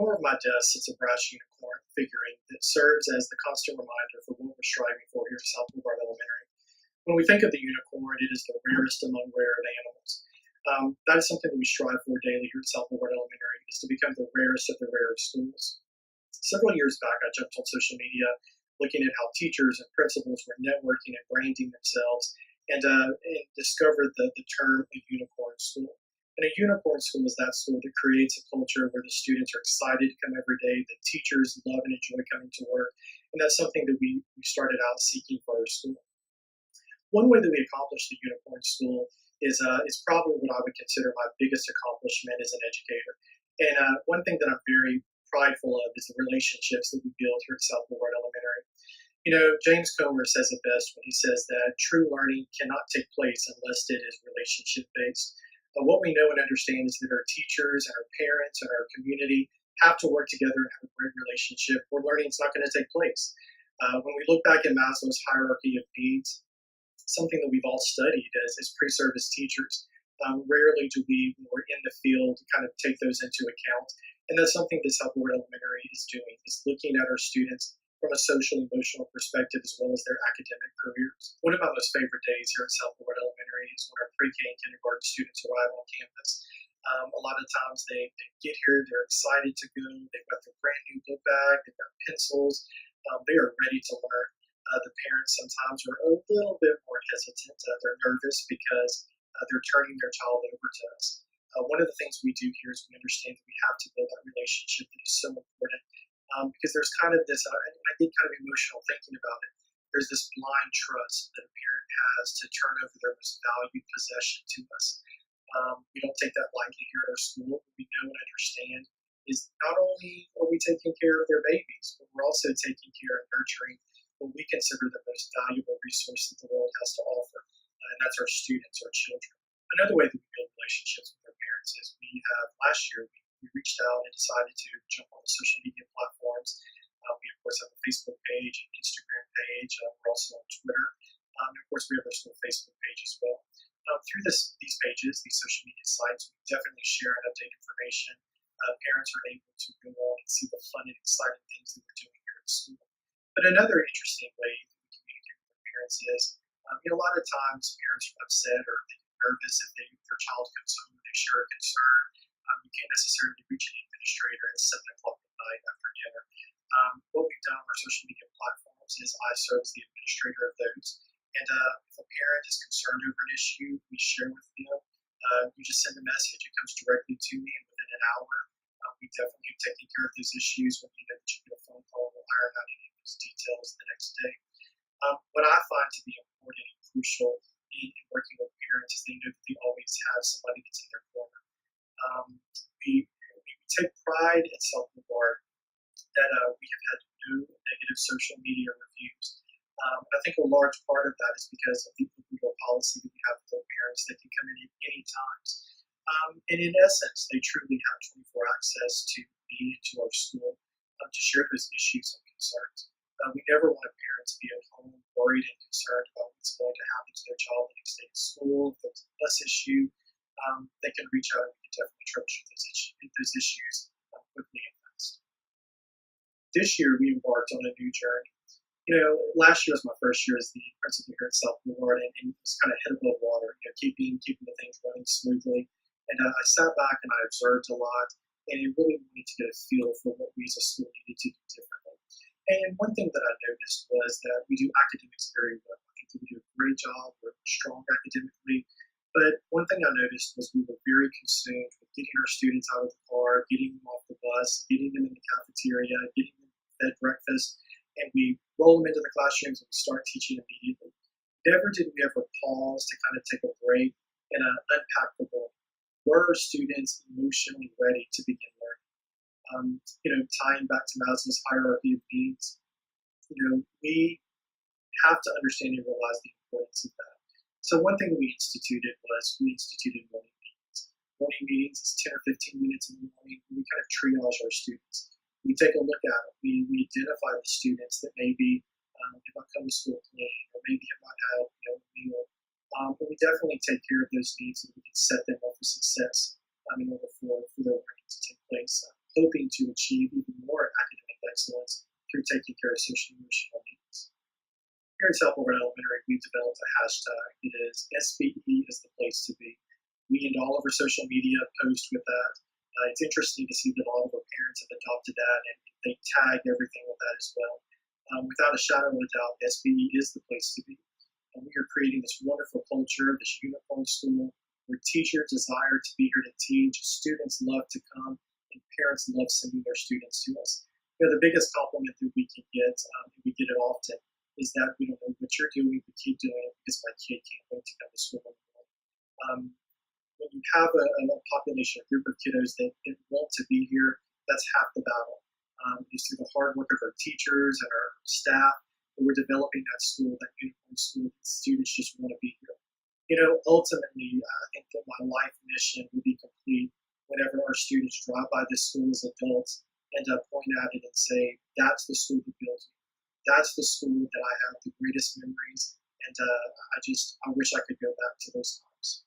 corner of my desk sits a brass unicorn figurine that serves as the constant reminder for what we're striving for here at South Boulevard Elementary. When we think of the unicorn, it is the rarest among rare animals. That is something that we strive for daily here at South Boulevard Elementary, is to become the rarest of the rare schools. Several years back, I jumped on social media looking at how teachers and principals were networking and branding themselves and discovered the term a unicorn school. And a unicorn school is that school that creates a culture where the students are excited to come every day, the teachers love and enjoy coming to work, and that's something that we started out seeking for our school. One way that we accomplished the unicorn school is probably what I would consider my biggest accomplishment as an educator. And one thing that I'm very prideful of is the relationships that we build here at South Boulevard Elementary. You know, James Comer says it best when he says that true learning cannot take place unless it is relationship based. But what we know and understand is that our teachers and our parents and our community have to work together and have a great relationship, or learning is not going to take place. When we look back at Maslow's hierarchy of needs, something that we've all studied as pre-service teachers, rarely do we, when we're in the field, kind of take those into account. And that's something that South Boulevard Elementary is doing, is looking at our students from a social emotional perspective as well as their academic careers. One of my most favorite days here at South Boulevard Elementary is when our pre-K and kindergarten students arrive on campus. A lot of times they get here, they're excited to go, they've got their brand new book bag, they've got pencils, they are ready to learn. The parents sometimes are a little bit more hesitant. They're nervous because they're turning their child over to us. One of the things we do here is we understand that we have to build that relationship that is so important, because there's kind of this, I get kind of emotional thinking about it. There's this blind trust that a parent has to turn over their most valued possession to us. We don't take that lightly here at our school. We know and understand is not only are we taking care of their babies, but we're also taking care and nurturing what we consider the most valuable resource that the world has to offer, and that's our students, our children. Another way that we build relationships with our parents is last year, we reached out and decided to jump on the social media platforms. We, of course, have a Facebook page, an Instagram page. We're also on Twitter. And, of course, we have our school Facebook page as well. Through these pages, these social media sites, we definitely share and update information. Parents are able to go on and see the fun and exciting things that we're doing here at school. But another interesting way that we communicate with our parents is, a lot of times parents are upset or they get nervous if their child comes home and they share a concern. You can't necessarily reach an administrator at 7 o'clock at night after dinner. What we've done on our social media platforms is I serve as the administrator of those. And if a parent is concerned over an issue, we share with them. You just send a message. It comes directly to me, and within an hour, we definitely have taken care of those issues. When you know that you get a phone call, we'll iron out any of those details the next day. What I find to be important and crucial in working with parents is they know that they always have somebody that's in their corner. We take pride at South Boulevard that we have had no negative social media reviews. I think a large part of that is because of the open policy that we have with our parents. They can come in at any times. And in essence, they truly have 24 access to me and to our school to share those issues and concerns. We never want our parents to be at home worried and concerned about what's going to happen to their child the next day at school. If there's a bus issue, they can reach out and we can definitely troubleshoot those issues quickly and fast. This year, we embarked on a new journey. Last year was my first year as the principal here at South Boulevard, and it was kind of head above water, keeping the things running smoothly. And I sat back and I observed a lot, and I really wanted to get a feel for what we as a school needed to do differently. And one thing that I noticed was that we do academics very well. I think that we do a great job. We're strong academically. But one thing I noticed was we were very consumed with getting our students out of the car, getting them off the bus, getting them in the cafeteria, getting them fed breakfast, and we roll them into the classrooms and we start teaching immediately. Never did we ever pause to kind of take a break and unpack the book. Were our students emotionally ready to begin learning? Tying back to Maslow's hierarchy of needs, we have to understand and realize the importance of that. So one thing we instituted morning meetings. Morning meetings is 10 or 15 minutes in the morning. We kind of triage our students. We take a look at it. We identify the students that maybe have not come to school clean, or maybe have not had a meal. But we definitely take care of those needs, and we can set them up for success in order for their learning to take place. hoping to achieve even more academic excellence through taking care of social and emotional needs. Here at South Florida Elementary, we've developed a hashtag. It is SBE is the place to be. We and all of our social media post with that. It's interesting to see that a lot of our parents have adopted that and they tag everything with that as well. Without a shadow of a doubt, SBE is the place to be. And we are creating this wonderful culture, this uniform school, where teachers desire to be here to teach, students love to come, and parents love sending their students to us. The biggest compliment that we can get, and we get it often, is that we don't know what you're doing, but keep doing it because my kid can't wait to come to school anymore. When you have a population, a group of kiddos that want to be here, that's half the battle. It's through the hard work of our teachers and our staff that we're developing that school, that uniform school, that students just want to be here. Ultimately, I think that my life mission will be complete whenever our students drive by this school as adults and point at it and say, that's the school that built me. That's the school that I have the greatest memories, and I wish I could go back to those times.